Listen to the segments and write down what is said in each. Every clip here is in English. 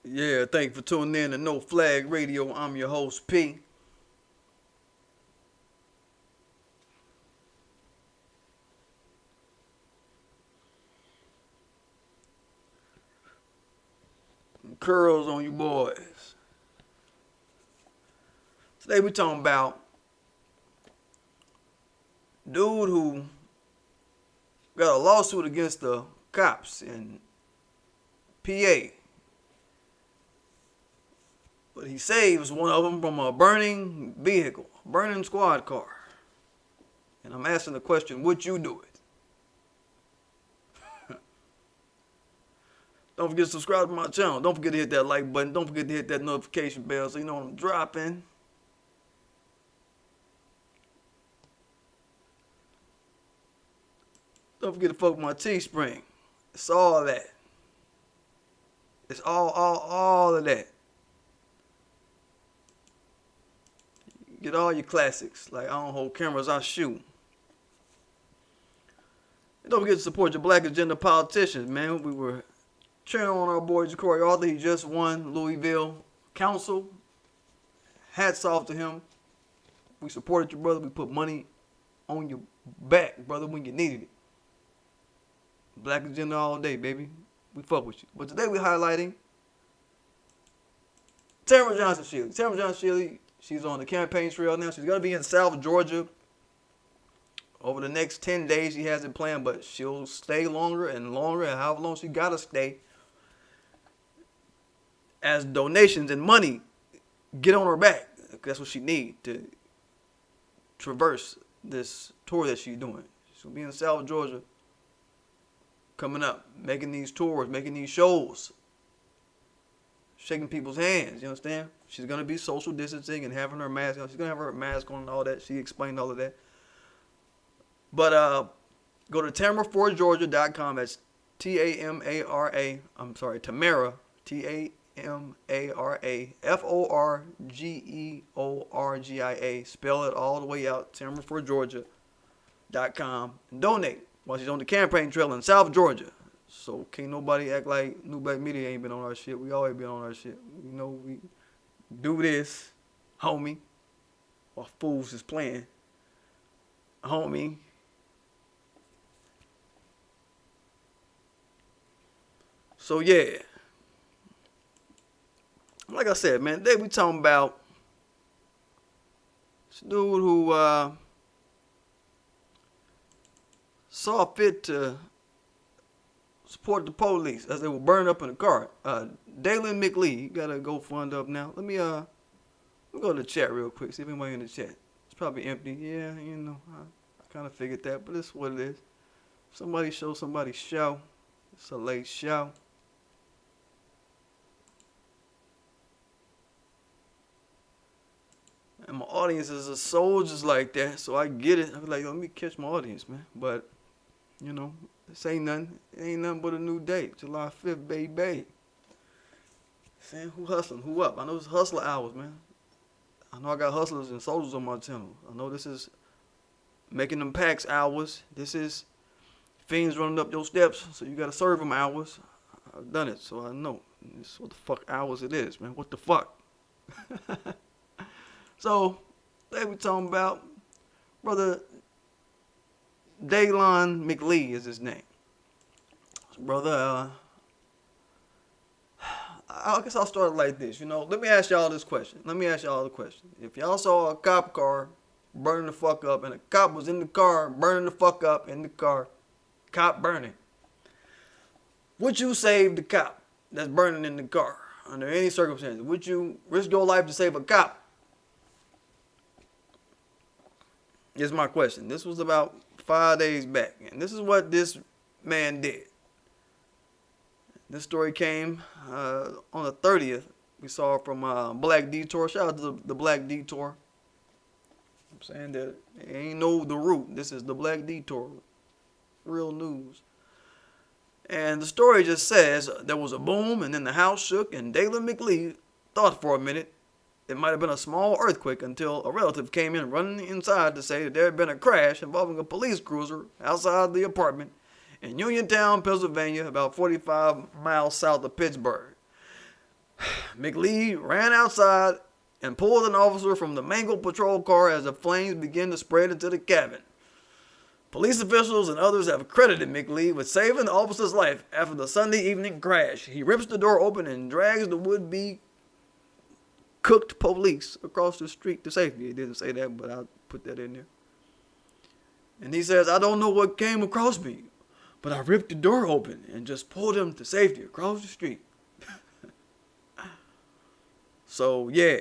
Yeah, thank you for tuning in to No Flag Radio. I'm your host, P. Curls on you boys. Today we talking about dude who got a lawsuit against the cops in PA. But he saves one of them from a burning vehicle, a burning squad car. And I'm asking the question, would you do it? Don't forget to subscribe to my channel. Don't forget to hit that like button. Don't forget to hit that notification bell so you know when I'm dropping. Don't forget to fuck with my Teespring. It's all that. It's all of that. Get all your classics. Like, I don't hold cameras, I shoot. And don't forget to support your black agenda politicians, man. We were cheering on our boy Ja'Cory Arthur. He just won Louisville Council. Hats off to him. We supported you, brother. We put money on your back, brother, when you needed it. Black agenda all day, baby. We fuck with you. But today we're highlighting Tamara Johnson Shealy. Tamara Johnson Shealy, she's on the campaign trail now. She's going to be in South Georgia over the next 10 days. She has it planned, but she'll stay longer and longer, and however long she got to stay, as donations and money get on her back. That's what she needs to traverse this tour that she's doing. She'll be in South Georgia coming up, making these tours, making these shows, shaking people's hands, you understand? She's going to be social distancing and having her mask on. She's going to have her mask on and all that. She explained all of that. But go to TamaraForGeorgia.com. That's Tamara. I'm sorry, Tamara. TamaraForGeorgia. Spell it all the way out. TamaraForGeorgia.com. And donate while she's on the campaign trail in South Georgia. So can't nobody act like New Black Media ain't been on our shit. We always been on our shit. You know, we do this, homie, while fools is playing, homie. So yeah, like I said, man, today we talking about this dude who saw fit to support the police as they were burned up in a car. Dalen McLee, you gotta go fund up now. Let me go to the chat real quick, see if anybody in the chat. It's probably empty. Yeah, you know, I kind of figured that, but it's what it is. Somebody show, somebody show. It's a late show. And my audience is a soldiers like that, so I get it. I be like, let me catch my audience, man. But, you know, this ain't nothing. It ain't nothing but a new date. July 5th, baby. Saying who hustling, who up. I know it's hustler hours, man. I know I got hustlers and soldiers on my channel. I know this is making them packs hours. This is fiends running up your steps, so you got to serve them hours. I've done it, so I know. This is what the fuck hours it is, man. What the fuck? So, today we talking about brother Dalen McLee is his name. Brother, I guess I'll start it like this. You know, let me ask y'all this question. If y'all saw a cop car burning the fuck up, and a cop was in the car burning the fuck up in the car, cop burning, would you save the cop that's burning in the car under any circumstances? Would you risk your life to save a cop? Is my question. This was about 5 days back, and this is what this man did. This story came on the 30th. We saw it from Black Detour. Shout out to the Black Detour. I'm saying that it ain't know the root. This is the Black Detour. Real news. And the story just says there was a boom, and then the house shook, and Dalen McLee thought for a minute it might have been a small earthquake until a relative came in running inside to say that there had been a crash involving a police cruiser outside the apartment in Uniontown, Pennsylvania, about 45 miles south of Pittsburgh. McLee ran outside and pulled an officer from the mangled patrol car as the flames began to spread into the cabin. Police officials and others have credited McLee with saving the officer's life after the Sunday evening crash. He rips the door open and drags the would-be cooked police across the street to safety. He didn't say that, but I'll put that in there. And he says, I don't know what came across me, but I ripped the door open and just pulled him to safety across the street. So, yeah.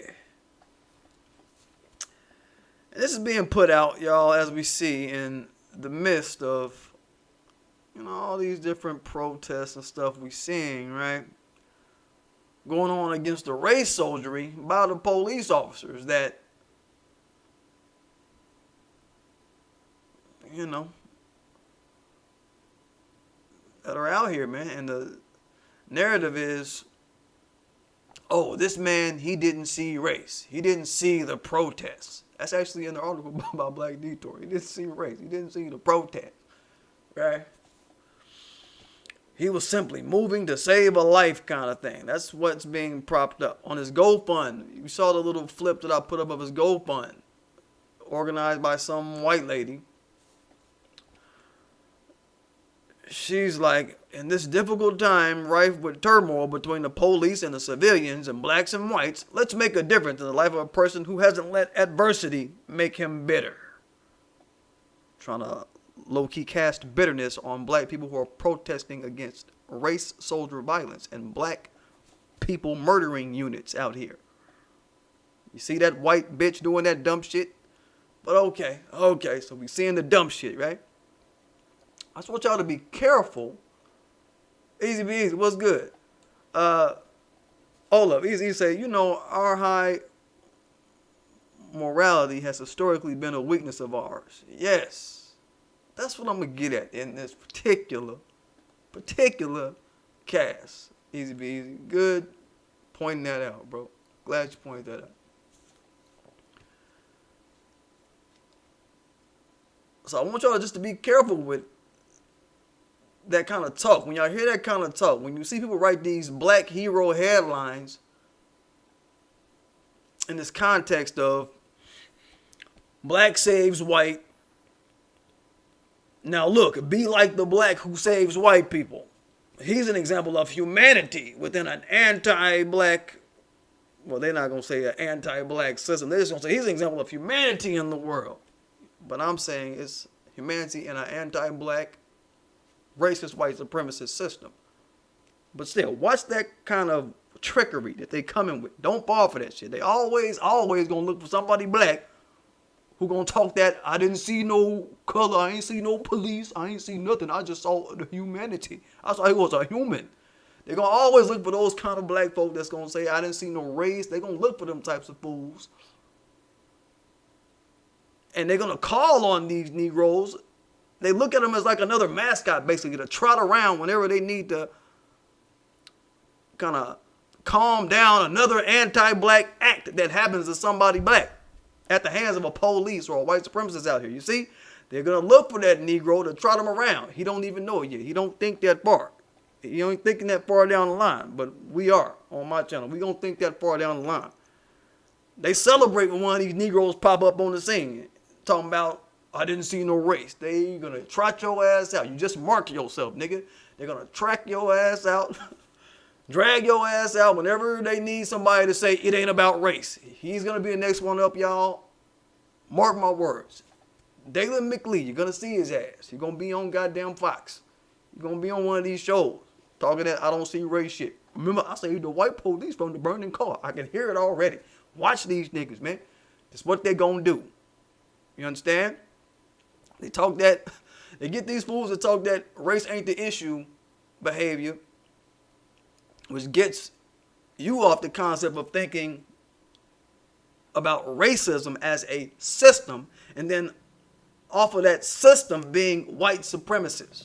And this is being put out, y'all, as we see in the midst of, all these different protests and stuff we seeing, right? Going on against the race soldiery by the police officers that, that are out here, man. And the narrative is, oh, this man, he didn't see race. He didn't see the protests. That's actually in the article about Black Detour. He didn't see race. He didn't see the protest. Right? He was simply moving to save a life kind of thing. That's what's being propped up. On his GoFund, you saw the little flip that I put up of his GoFund, organized by some white lady. She's like, in this difficult time, rife with turmoil between the police and the civilians and blacks and whites, let's make a difference in the life of a person who hasn't let adversity make him bitter. Trying to low-key cast bitterness on black people who are protesting against race soldier violence and black people murdering units out here. You see that white bitch doing that dumb shit? But okay, so we seeing the dumb shit, right? I just want y'all to be careful. Easy be easy. What's good? Olaf, easy say, our high morality has historically been a weakness of ours. Yes. That's what I'm going to get at in this particular cast. Easy be easy. Good pointing that out, bro. Glad you pointed that out. So I want y'all just to be careful with that kind of talk. When y'all hear that kind of talk, when you see people write these black hero headlines in this context of black saves white. Now look, be like the black who saves white people. He's an example of humanity within an anti-black, well, they're not going to say an anti-black system. They're just going to say he's an example of humanity in the world. But I'm saying it's humanity in an anti-black, racist, white supremacist system. But still, watch that kind of trickery that they coming with. Don't fall for that shit. They always gonna look for somebody black who gonna talk that, I didn't see no color, I ain't see no police, I ain't see nothing, I just saw the humanity. I saw he was a human. They're gonna always look for those kind of black folk that's gonna say, I didn't see no race. They're gonna look for them types of fools. And they're gonna call on these Negroes. They look at them as like another mascot, basically, to trot around whenever they need to kind of calm down another anti-black act that happens to somebody black at the hands of a police or a white supremacist out here. You see, they're going to look for that Negro to trot him around. He don't even know it yet. He don't think that far. He ain't thinking that far down the line, but we are on my channel. We don't think that far down the line. They celebrate when one of these Negroes pop up on the scene talking about, I didn't see no race. They gonna trot your ass out. You just mark yourself, nigga. They're gonna track your ass out, drag your ass out whenever they need somebody to say it ain't about race. He's gonna be the next one up, y'all. Mark my words. Dalen McLee, you're gonna see his ass. You're gonna be on goddamn Fox. You're gonna be on one of these shows talking that I don't see race shit. Remember, I saved the white police from the burning car. I can hear it already. Watch these niggas, man. That's what they gonna do. You understand? They talk that, they get these fools to talk that race ain't the issue behavior, which gets you off the concept of thinking about racism as a system, and then off of that system being white supremacists.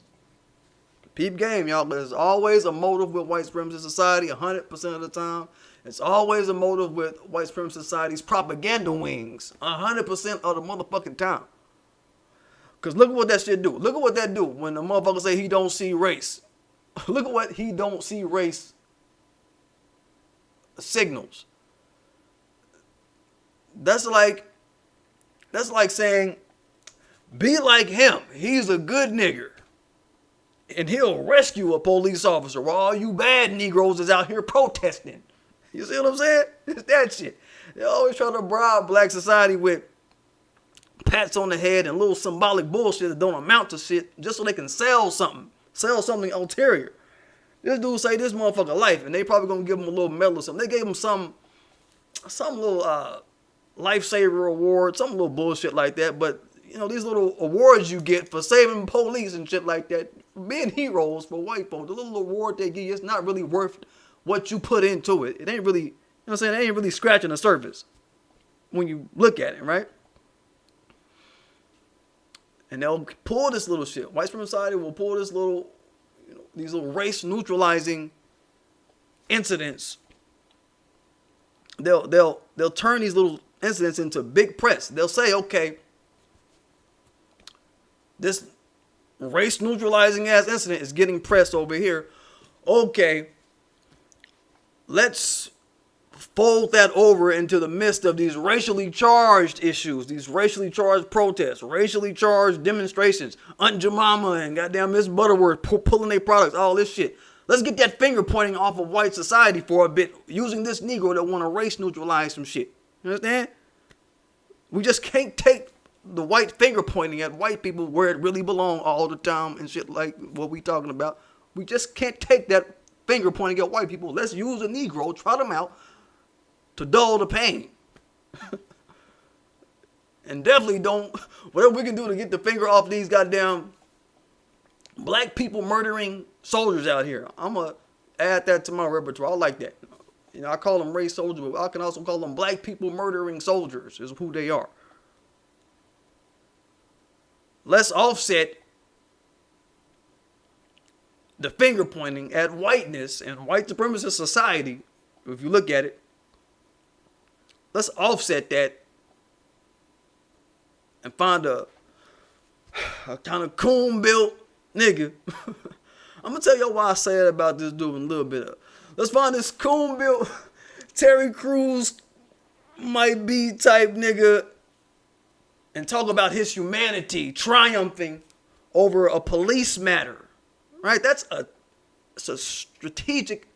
Peep game, y'all. There's always a motive with white supremacist society 100% of the time. It's always a motive with white supremacist society's propaganda wings 100% of the motherfucking time. Because look at what that shit do. Look at what that do when the motherfucker say he don't see race. Look at what he don't see race signals. That's like saying, be like him. He's a good nigger. And he'll rescue a police officer while all you bad Negroes is out here protesting. You see what I'm saying? It's that shit. They always try to bribe black society with pats on the head and little symbolic bullshit that don't amount to shit just so they can sell something ulterior. This dude say this motherfucker life, and they probably gonna give him a little medal or something. They gave him some little lifesaver award, some little bullshit like that. But you know, these little awards you get for saving police and shit like that, being heroes for white folks, the little award they give you, it's not really worth what you put into it. It ain't really, you know what I'm saying? It ain't really scratching the surface when you look at it, right? And they'll pull this little shit. White supremacy society will pull this little, you know, these little race neutralizing incidents. They'll turn these little incidents into big press. They'll say, okay, this race neutralizing ass incident is getting pressed over here. Okay, let's fold that over into the midst of these racially charged issues, these racially charged protests, racially charged demonstrations, Aunt Jemima and goddamn Miss Butterworth pulling their products, all this shit. Let's get that finger pointing off of white society for a bit, using this Negro that want to race neutralize some shit. You understand? We just can't take the white finger pointing at white people where it really belong all the time and shit like what we talking about. We just can't take that finger pointing at white people. Let's use a Negro, trot them out to dull the pain. And definitely don't, whatever we can do to get the finger off these goddamn black people murdering soldiers out here. I'm going to add that to my repertoire. I like that. You know, I call them race soldiers, but I can also call them black people murdering soldiers is who they are. Let's offset the finger pointing at whiteness and white supremacist society. If you look at it, let's offset that and find a kind of coon-built nigga. I'm going to tell you why I say it about this dude in a little bit. Let's find this coon-built Terry Crews might be type nigga and talk about his humanity triumphing over a police matter, right? It's a strategic,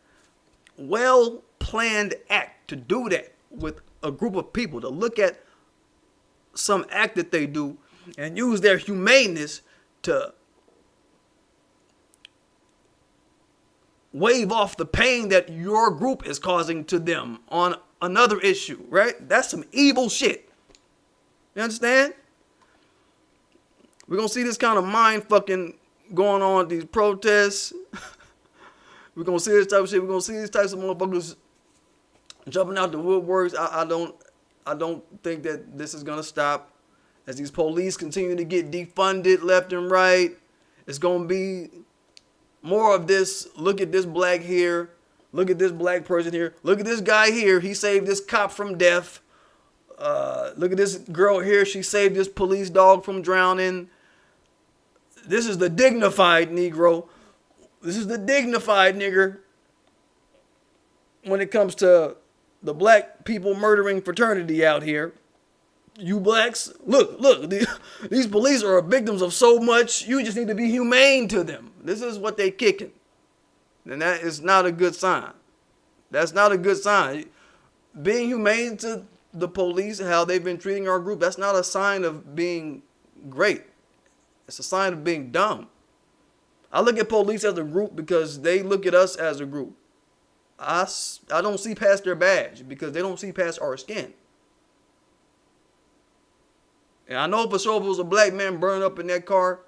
well-planned act to do that with a group of people, to look at some act that they do and use their humaneness to wave off the pain that your group is causing to them on another issue, right? That's some evil shit. You understand? We're going to see this kind of mind fucking going on at these protests. We're going to see this type of shit. We're going to see these types of motherfuckers jumping out the woodworks. I don't think that this is going to stop. As these police continue to get defunded left and right, it's going to be more of this. Look at this black here. Look at this black person here. Look at this guy here. He saved this cop from death. Look at this girl here. She saved this police dog from drowning. This is the dignified Negro. This is the dignified nigger when it comes to the black people murdering fraternity out here. You blacks, look, these police are victims of so much. You just need to be humane to them. This is what they kicking. And that is not a good sign. That's not a good sign. Being humane to the police, how they've been treating our group, that's not a sign of being great. It's a sign of being dumb. I look at police as a group because they look at us as a group. I don't see past their badge because they don't see past our skin. And I know for sure if it was a black man burned up in that car,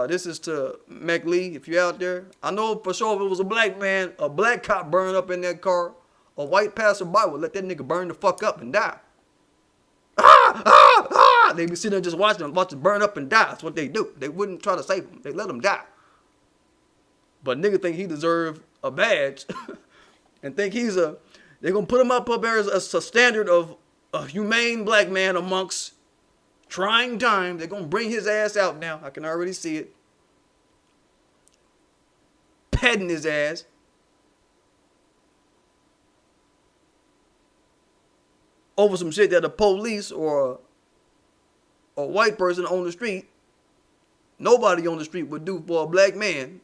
this is to Mac Lee, if you're out there. I know for sure if it was a black man, a black cop burned up in that car, a white passerby would let that nigga burn the fuck up and die. They be sitting there just watching him burn up and die. That's what they do. They wouldn't try to save him. They let him die. But nigga think he deserve a badge and think they're going to put him up there as a standard of a humane black man amongst trying times. They're going to bring his ass out now. I can already see it. Petting his ass. over some shit that the police or a white person on the street, nobody on the street would do for a black man,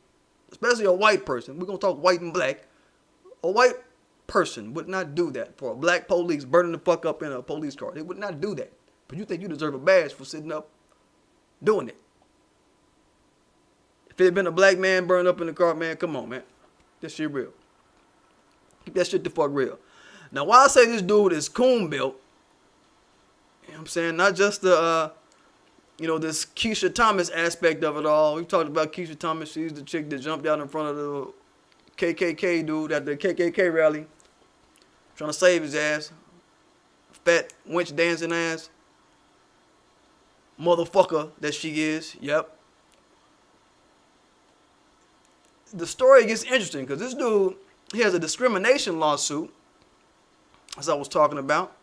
especially a white person. We're going to talk white and black. A white person would not do that for a black police burning the fuck up in a police car. They would not do that. But you think you deserve a badge for sitting up doing it. If it had been a black man burned up in the car, man, come on, man. That shit real. Keep that shit the fuck real. Now, why I say this dude is coon built, you know what I'm saying? Not just the, this Keisha Thomas aspect of it all. We've talked about Keisha Thomas. She's the chick that jumped out in front of the KKK dude at the KKK rally, trying to save his ass. Fat winch dancing ass. Motherfucker that she is. Yep. The story gets interesting because this dude, he has a discrimination lawsuit, as I was talking about.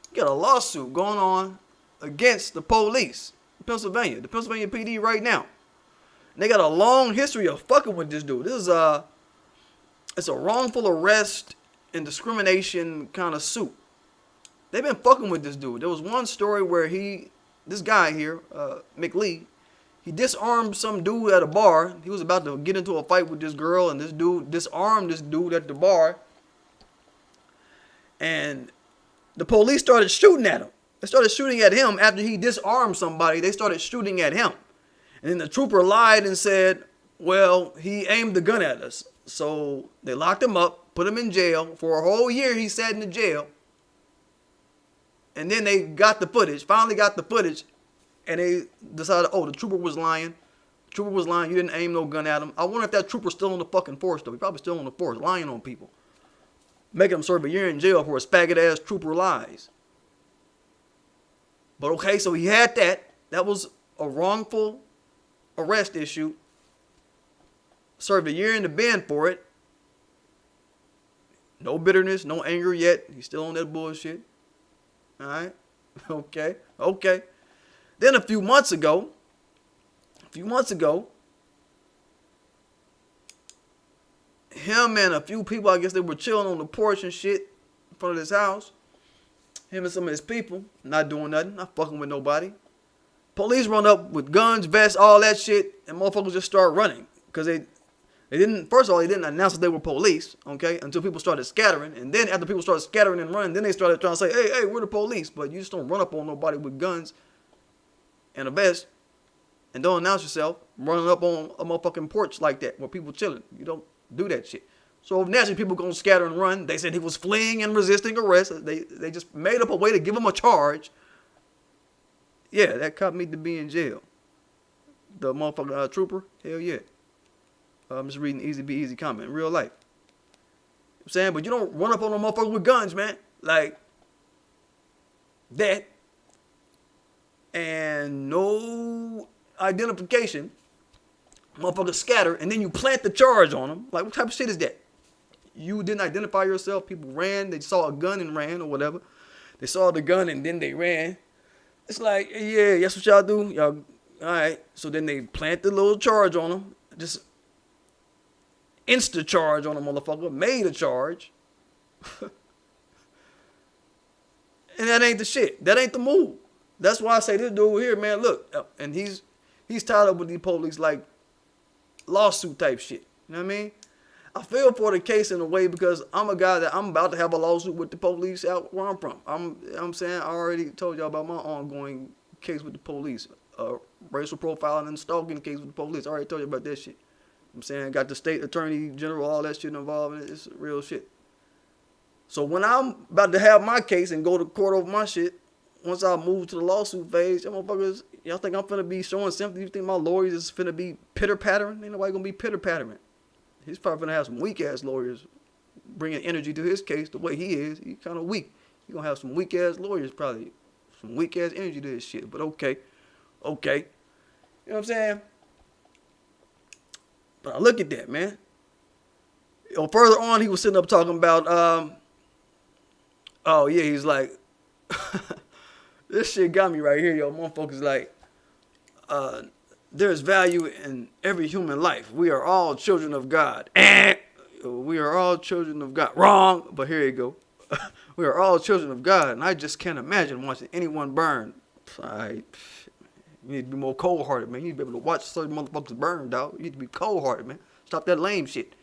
He got a lawsuit going on against the police in Pennsylvania, the Pennsylvania PD right now. And they got a long history of fucking with this dude. This is it's a wrongful arrest and discrimination kind of suit. They've been fucking with this dude. There was one story where this guy here, McLee, he disarmed some dude at a bar. He was about to get into a fight with this girl, and this dude disarmed this dude at the bar. And the police started shooting at him. They started shooting at him after he disarmed somebody. They started shooting at him. And then the trooper lied and said, well, he aimed the gun at us. So they locked him up, put him in jail. For a whole year, he sat in the jail. And then they got the footage, finally got the footage. And they decided, oh, the trooper was lying. The trooper was lying. You didn't aim no gun at him. I wonder if that trooper's still on the fucking force, though. He's probably still on the force, lying on people. Making him serve a year in jail for his faggot-ass trooper lies. But okay, so he had that. That was a wrongful arrest issue. Served a year in the bin for it. No bitterness, no anger yet. He's still on that bullshit. All right? Okay. Then a few months ago, him and a few people, I guess they were chilling on the porch and shit in front of his house. Him and some of his people, not doing nothing, not fucking with nobody. Police run up with guns, vests, all that shit, and motherfuckers just start running. Because they didn't, first of all, they didn't announce that they were police, okay, until people started scattering. And then after people started scattering and running, then they started trying to say, hey, we're the police. But you just don't run up on nobody with guns and a vest and don't announce yourself running up on a motherfucking porch like that where people chilling. You don't do that shit. So naturally people gonna scatter and run. They said he was fleeing and resisting arrest. They just made up a way to give him a charge. Yeah, that cop need to be in jail. The motherfucking trooper, hell yeah. I'm just reading Easy Be Easy comment in real life. I'm saying, but you don't run up on a motherfucker with guns, man. Like that. And no identification. Motherfuckers scatter, and then you plant the charge on them. Like, what type of shit is that? You didn't identify yourself. People ran. They saw a gun and ran or whatever. They saw the gun and then they ran. It's like, yeah, that's what y'all do. Y'all, all right. So then they plant the little charge on them. Just insta charge on a motherfucker. Made a charge. And that ain't the shit. That ain't the move. That's why I say this dude here, man, look. And he's tied up with these police like lawsuit type shit. You know what I mean? I feel for the case in a way because I'm a guy that I'm about to have a lawsuit with the police out where I'm from. I'm saying I already told y'all about my ongoing case with the police. Racial profiling and stalking case with the police. I already told you about that shit. I'm saying got the state attorney general, all that shit involved in it. It's real shit. So when I'm about to have my case and go to court over my shit, once I move to the lawsuit phase, y'all motherfuckers, y'all think I'm finna be showing sympathy? You think my lawyers is finna be pitter-pattering? Ain't nobody gonna be pitter-pattering. He's probably finna have some weak-ass lawyers bringing energy to his case the way he is. He's kind of weak. He's gonna have some weak-ass lawyers probably. Some weak-ass energy to his shit. But okay. You know what I'm saying? But I look at that, man. You know, further on, he was sitting up talking about, oh, yeah, he's like, this shit got me right here, yo. Motherfuckers like, there's value in every human life. We are all children of God. We are all children of God. Wrong, but here you go. We are all children of God, and I just can't imagine watching anyone burn. You need to be more cold-hearted, man. You need to be able to watch certain motherfuckers burn, dog. You need to be cold-hearted, man. Stop that lame shit.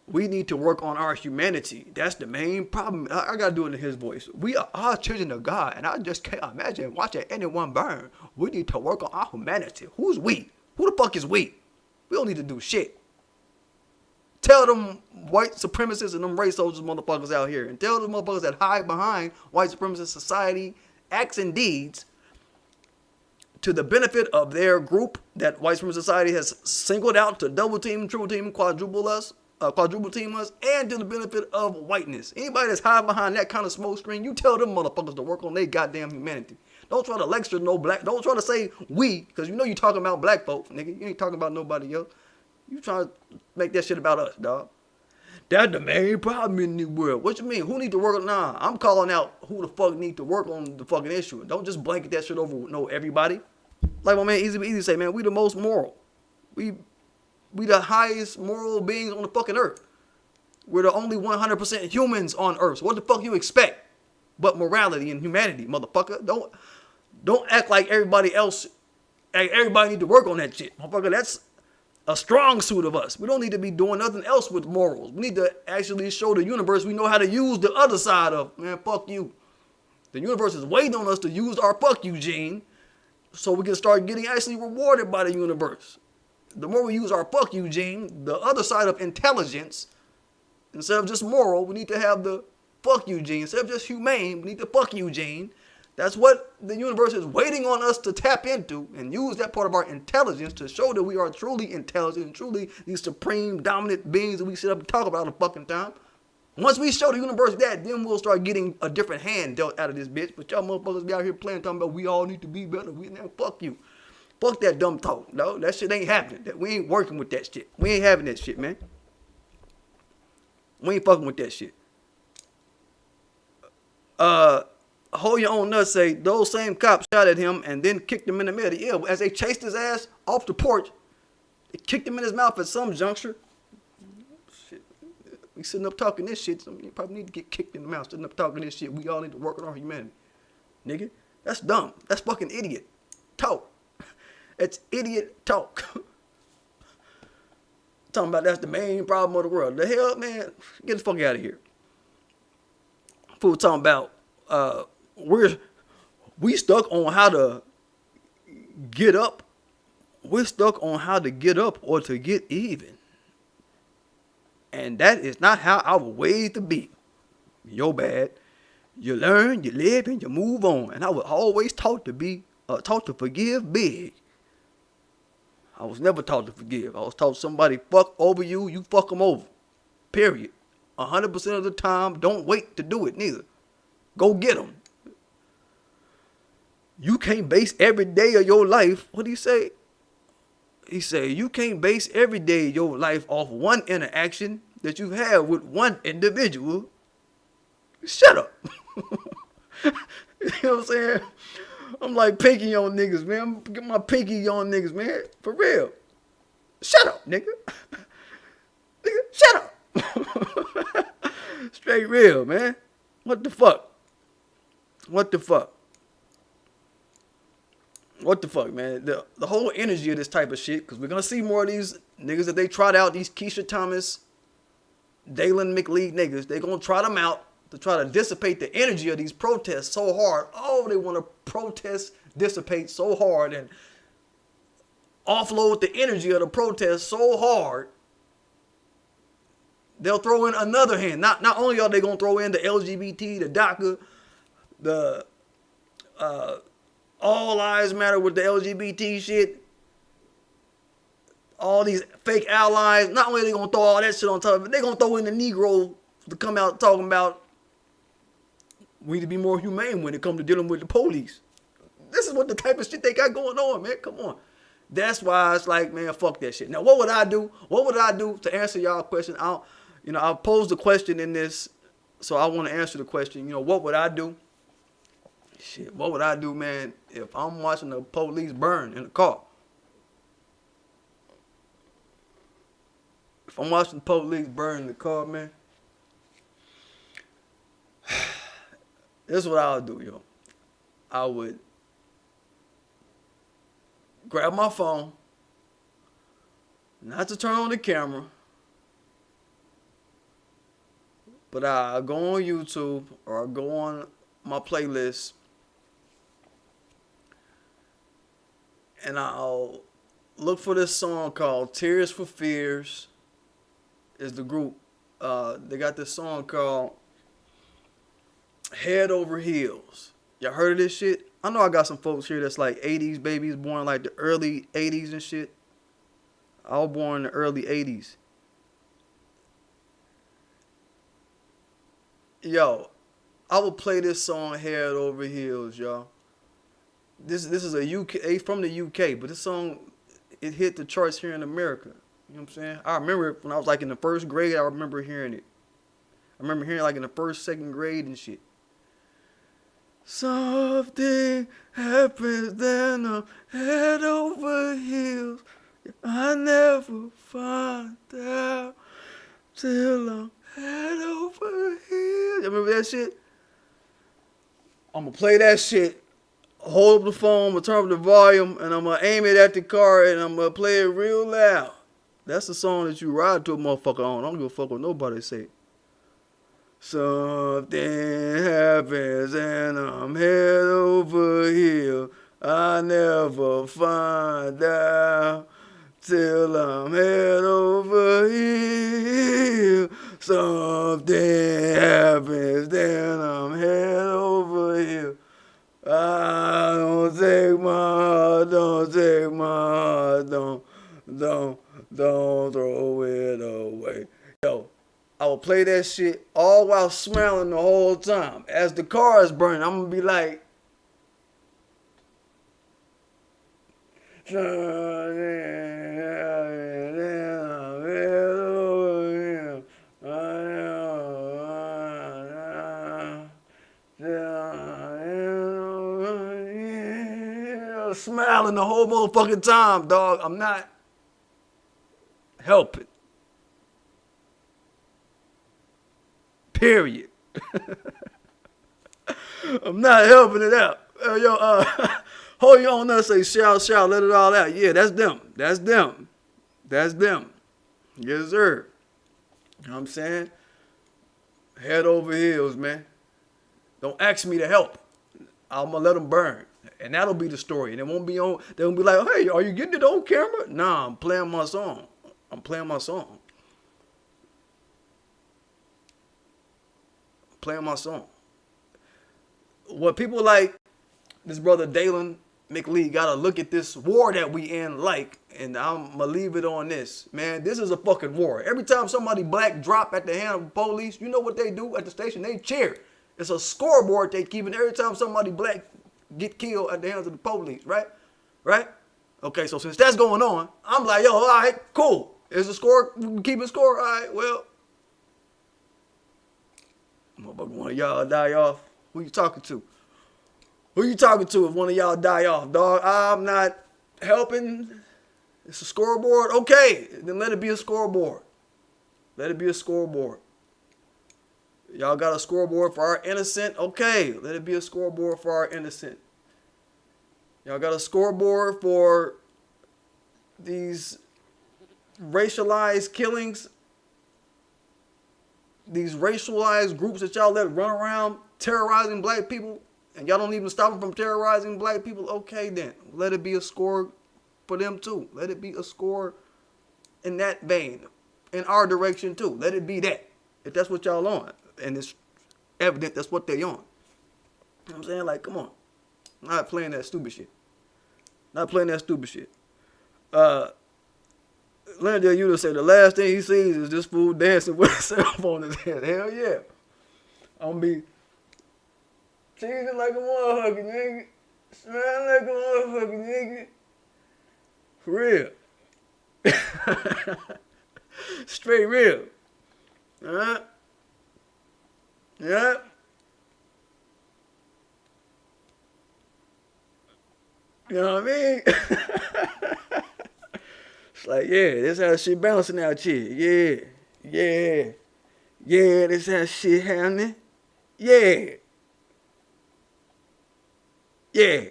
We need to work on our humanity. That's the main problem. I gotta do it in his voice. We are all children of God, and I just can't imagine watching anyone burn. We need to work on our humanity. Who's we? Who the fuck is we? We don't need to do shit. Tell them white supremacists and them race soldiers motherfuckers out here, and tell them motherfuckers that hide behind white supremacist society acts and deeds to the benefit of their group that white supremacist society has singled out to double team, triple team, quadruple team us, and to the benefit of whiteness. Anybody that's hiding behind that kind of smoke screen, you tell them motherfuckers to work on their goddamn humanity. Don't try to lecture no black. Don't try to say we, because you know you talking about black folks, nigga. You ain't talking about nobody else. You trying to make that shit about us, dog. That's the main problem in the world. What you mean? Who need to work on? Nah, I'm calling out who the fuck need to work on the fucking issue. Don't just blanket that shit over with everybody. Like my man Easy say, man, we the most moral. We the highest moral beings on the fucking earth. We're the only 100% humans on earth. So what the fuck you expect but morality and humanity, motherfucker? Don't act like everybody else. Everybody need to work on that shit, motherfucker. That's a strong suit of us. We don't need to be doing nothing else with morals. We need to actually show the universe we know how to use the other side of, man, fuck you. The universe is waiting on us to use our fuck you gene so we can start getting actually rewarded by the universe. The more we use our fuck you gene, the other side of intelligence, instead of just moral, we need to have the fuck you gene. Instead of just humane, we need the fuck you gene. That's what the universe is waiting on us to tap into and use that part of our intelligence to show that we are truly intelligent and truly these supreme dominant beings that we sit up and talk about all the fucking time. Once we show the universe that, then we'll start getting a different hand dealt out of this bitch. But y'all motherfuckers be out here playing, talking about we all need to be better. Fuck you. Fuck that dumb talk. No, that shit ain't happening. We ain't working with that shit. We ain't having that shit, man. We ain't fucking with that shit. Hold Your Own Nuts say those same cops shot at him and then kicked him in the middle. Yeah, as they chased his ass off the porch, they kicked him in his mouth at some juncture. Shit. We sitting up talking this shit. So you probably need to get kicked in the mouth sitting up talking this shit. We all need to work on our humanity. Nigga, that's dumb. That's fucking idiot talk. That's idiot talk. Talking about that's the main problem of the world. The hell, man? Get the fuck out of here. Fool talking about we stuck on how to get up. We're stuck on how to get up or to get even. And that is not how our way to be. You're bad. You learn, you live, and you move on. And I was always taught to forgive big. I was never taught to forgive. I was taught somebody fuck over you, you fuck them over. Period. 100% of the time, don't wait to do it neither. Go get them. You can't base every day of your life. What do you say? He said, you can't base every day of your life off one interaction that you have with one individual. Shut up. You know what I'm saying? I'm like pinky on niggas, man. I'm get my pinky on niggas, man. For real. Shut up, nigga. Nigga, shut up. Straight real, man. What the fuck? What the fuck? What the fuck, man? The whole energy of this type of shit, because we're going to see more of these niggas that they trot out, these Keisha Thomas, Dalen McLeod niggas. They're going to trot them out to try to dissipate the energy of these protests so hard. Oh, they want to protest, dissipate so hard and offload the energy of the protest so hard. They'll throw in another hand. Not only are they going to throw in the LGBT, the DACA, the all lives matter with the LGBT shit, all these fake allies. Not only are they going to throw all that shit on top of it, they're going to throw in the Negro to come out talking about we need to be more humane when it comes to dealing with the police. This is what the type of shit they got going on, man. Come on. That's why it's like, man, fuck that shit. Now, what would I do? What would I do to answer y'all question? I'll pose the question in this, so I want to answer the question. What would I do? Shit, what would I do, man, if I'm watching the police burn in a car? If I'm watching the police burn in the car, man, This is what I would do, yo. I would grab my phone, not to turn on the camera, but I'll go on YouTube or I'll go on my playlist and I'll look for this song called Tears for Fears. Is the group. They got this song called Head Over Heels. Y'all heard of this shit? I know I got some folks here that's like 80s babies, born like the early 80s and shit. I was born in the early 80s. Yo, I will play this song Head Over Heels, y'all. This is a UK from the UK, but this song, it hit the charts here in America. You know what I'm saying? I remember it when I was like in the first grade. I remember hearing it. I remember hearing it like in the first, second grade and shit. Something happens, then I'm head over heels. I never find out till I'm head over heels. You remember that shit? I'm gonna play that shit. Hold up the phone, I'm gonna turn up the volume, and I'm gonna aim it at the car, and I'm gonna play it real loud. That's the song that you ride to a motherfucker on. I don't give a fuck what nobody say. Something happens and I'm head over here. I never find out till I'm head over here. Something happens, then I'm head over here. I don't take my heart, don't take my heart, don't throw it away. Yo, I will play that shit all while smiling the whole time. As the car is burning, I'm gonna be like, smiling the whole motherfucking time, dog. I'm not helping. Period. I'm not helping it out. Yo, hold your own up, say shout, shout, let it all out. Yeah, that's them. That's them. That's them. Yes, sir. You know what I'm saying? Head over heels, man. Don't ask me to help. I'm gonna let them burn. And that'll be the story. And it won't be on, they won't be like, hey, are you getting it on camera? Nah, I'm playing my song. I'm playing my song. Playing my song. What people like this brother Dalen McLee gotta look at this war that we in like, and I'm gonna leave it on this. Man, this is a fucking war. Every time somebody black drop at the hand of the police, you know what they do at the station? They cheer. It's a scoreboard they keep, and every time somebody black get killed at the hands of the police, right? Right? Okay, so since that's going on, I'm like, yo, all right, cool. Is the score, we can keep it score? All right, well, motherfucker, one of y'all die off. Who you talking to? Who you talking to if one of y'all die off, dog? I'm not helping. It's a scoreboard. Okay, then let it be a scoreboard. Let it be a scoreboard. Y'all got a scoreboard for our innocent? Okay, let it be a scoreboard for our innocent. Y'all got a scoreboard for these racialized killings? These racialized groups that y'all let run around terrorizing black people, and y'all don't even stop them from terrorizing black people? Okay then, let it be a score for them too. Let it be a score in that vein, in our direction too. Let it be that, if that's what y'all on. And it's evident that's what they on. You know what I'm saying? Like, come on. I'm not playing that stupid shit. Not playing that stupid shit. Leonard Uta said the last thing he sees is this fool dancing with a cell phone in his hand. Hell yeah. I'm gonna be cheesing like a motherfucker, nigga. Smelling like a motherfucker, nigga. For real. Straight real. Alright? Yeah. You know what I mean? It's like, yeah, this how shit bouncing out here. Yeah. Yeah, this how shit happening. Yeah. Yeah.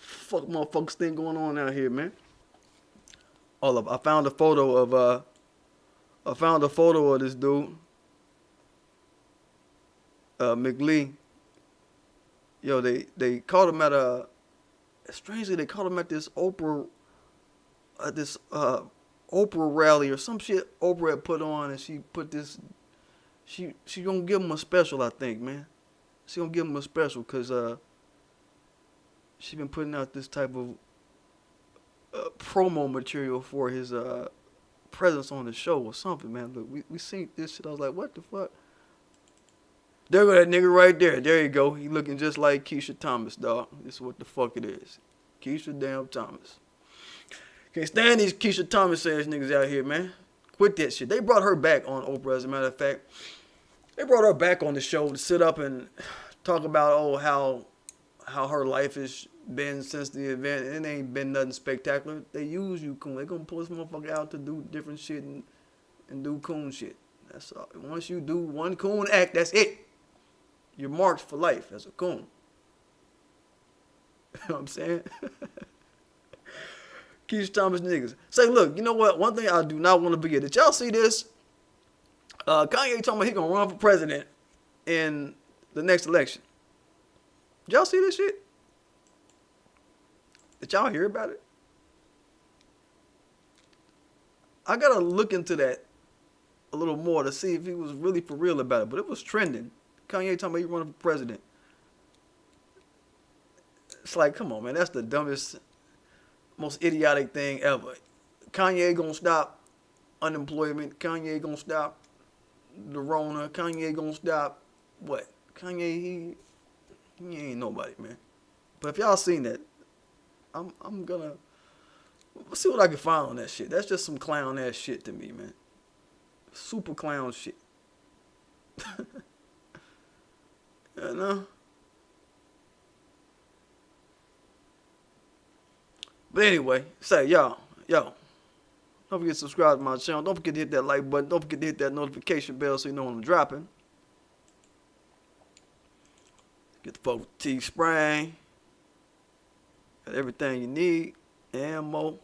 Fuck motherfuckers thing going on out here, man. All of I found a photo of this dude, McLee. Yo, they caught him at a strangely they caught him at this Oprah rally or some shit Oprah had put on, and she put this she gonna give him a special, I think, man. She gonna give him a special because she been putting out this type of promo material for his presence on the show or something, man. Look, we seen this shit. I was like, what the fuck? There go that nigga right there. There you go. He looking just like Keisha Thomas, dog. This is what the fuck it is. Keisha damn Thomas. Can't stand these Keisha Thomas ass niggas out here, man. Quit that shit. They brought her back on Oprah, as a matter of fact. They brought her back on the show to sit up and talk about, how her life has been since the event. It ain't been nothing spectacular. They use you, coon. They gonna pull this motherfucker out to do different shit and do coon shit. That's all. Once you do one coon act, that's it. You're marked for life as a coon. You know what I'm saying? Keisha Thomas niggas. Say, look, you know what? One thing I do not want to forget. Did y'all see this? Kanye talking about he gonna run for president in the next election. Did y'all see this shit? Did y'all hear about it? I gotta look into that a little more to see if he was really for real about it. But it was trending. Kanye talking about he running for president. It's like, come on, man. That's the dumbest, most idiotic thing ever. Kanye gonna stop unemployment. Kanye gonna stop the Rona. Kanye gonna stop what? Kanye, he ain't nobody, man. But if y'all seen that, I'm gonna see what I can find on that shit. That's just some clown ass shit to me, man. Super clown shit. You know? But anyway, say y'all, don't forget to subscribe to my channel. Don't forget to hit that like button. Don't forget to hit that notification bell so you know when I'm dropping. Get the fuck with T-Spring. Got everything you need. Ammo.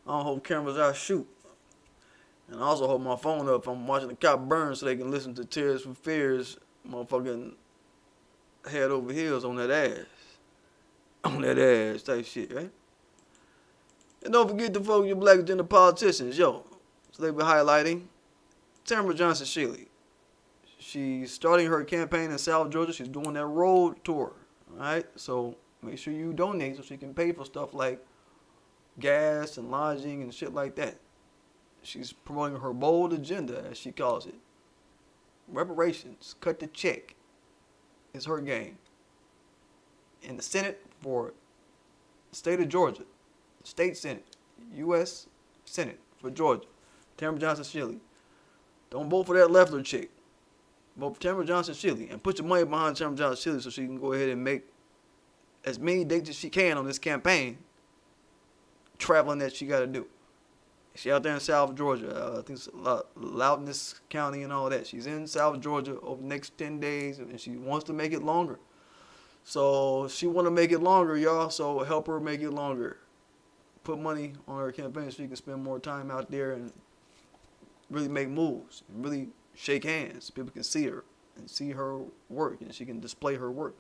I don't hold cameras, I shoot. And I also hold my phone up if I'm watching the cop burn so they can listen to Tears for Fears motherfucking head over heels on that ass. On that ass type shit, right? And don't forget to vote your black agenda politicians. Yo, so they've been highlighting Tamara Johnson Shealy. She's starting her campaign in South Georgia. She's doing that road tour. Alright? So make sure you donate so she can pay for stuff like gas and lodging and shit like that. She's promoting her bold agenda, as she calls it. Reparations, cut the check, is her game. In the Senate for the state of Georgia, state Senate, U.S. Senate for Georgia, Tamara Johnson Shealy. Don't vote for that Leffler chick. Vote for Tamara Johnson Shealy and put your money behind Tamara Johnson Shealy so she can go ahead and make as many dates as she can on this campaign, traveling that she got to do. She out there in South Georgia. I think it's Loudness County and all that. She's in South Georgia over the next 10 days, and she wants to make it longer. So she want to make it longer, y'all. So help her make it longer. Put money on her campaign so she can spend more time out there and really make moves and really shake hands. People can see her and see her work, and she can display her work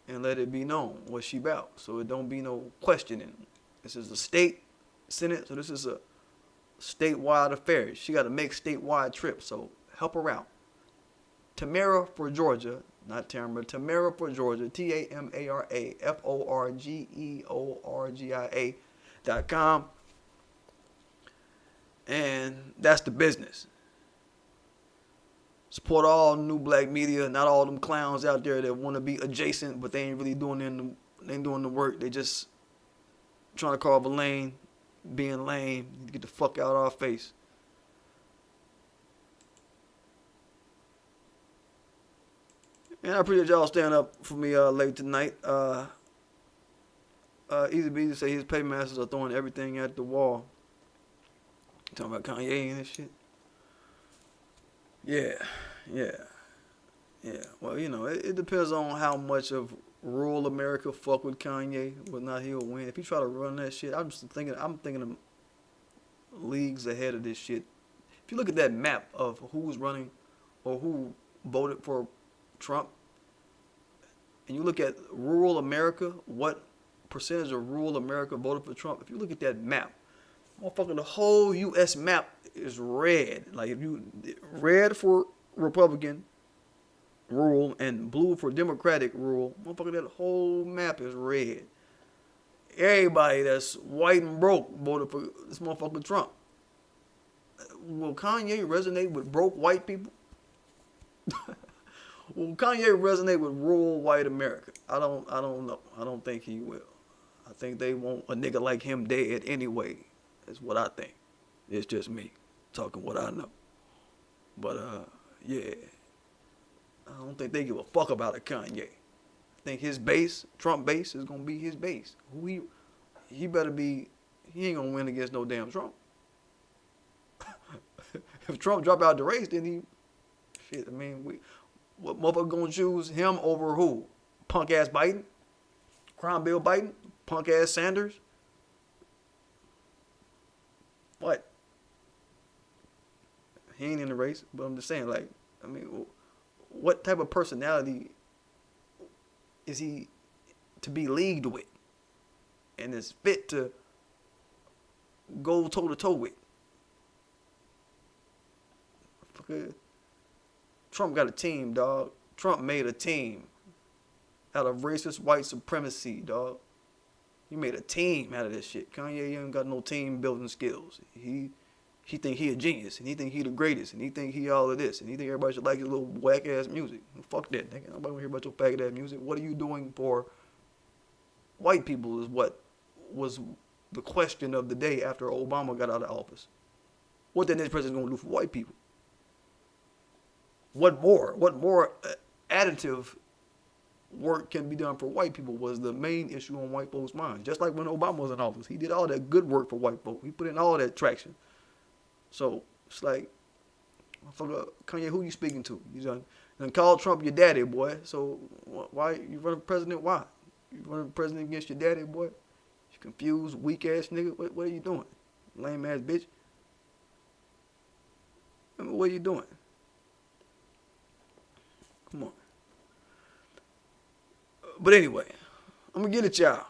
and let it be known what she about. So it don't be no questioning. This is a state Senate, so this is a statewide affair. She got to make statewide trips, so help her out. Tamara for Georgia, not Tamara, Tamara for Georgia, TamaraForGeorgia.com. And that's the business. Support all new black media, not all them clowns out there that want to be adjacent, but they ain't really doing the work. They just trying to carve a lane, being lame. Get the fuck out of our face. And I appreciate y'all staying up for me late tonight. Easy Beasy say his paymasters are throwing everything at the wall. Talking about Kanye and this shit. Yeah. Yeah. Yeah. Well, it depends on how much of rural America fuck with Kanye, whether or not he'll win. If he try to run that shit, I'm thinking of leagues ahead of this shit. If you look at that map of who's running or who voted for Trump, and you look at rural America, what percentage of rural America voted for Trump? If you look at that map, motherfucker, the whole U.S. map is red. Like if you red for Republican rural and blue for Democratic rural, motherfucker, that whole map is red. Everybody that's white and broke voted for this motherfucker Trump. Will Kanye resonate with broke white people? Will Kanye resonate with rural white America? I don't know. I don't think he will. I think they want a nigga like him dead anyway. That's what I think. It's just me talking what I know. But yeah. I don't think they give a fuck about a Kanye. I think his base, Trump base, is gonna be his base. He better be. He ain't gonna win against no damn Trump. If Trump drop out the race, then he, shit. I mean, what motherfucker gonna choose him over who? Punk ass Biden, crime bill Biden, punk ass Sanders. What? He ain't in the race, but I'm just saying, like, I mean, what type of personality is he to be leagued with and is fit to go toe to toe with? Trump got a team, dog. Trump made a team out of racist white supremacy, dog. He made a team out of this shit. Kanye ain't got no team building skills. He think he a genius, and he think he the greatest, and he think he all of this, and he think everybody should like his little whack ass music. Fuck that, nigga. Nobody wanna hear about your faggot ass music. What are you doing for white people is what was the question of the day after Obama got out of office. What the next president gonna do for white people? What more additive work can be done for white people was the main issue on white folks' minds. Just like when Obama was in office, he did all that good work for white folk. He put in all that traction. So it's like, Kanye, who you speaking to? You done called Trump your daddy, boy. So why you running for president? Why you running for president against your daddy, boy? You confused, weak ass nigga. What are you doing, lame ass bitch? What are you doing? Come on. But anyway, I'm gonna get at y'all.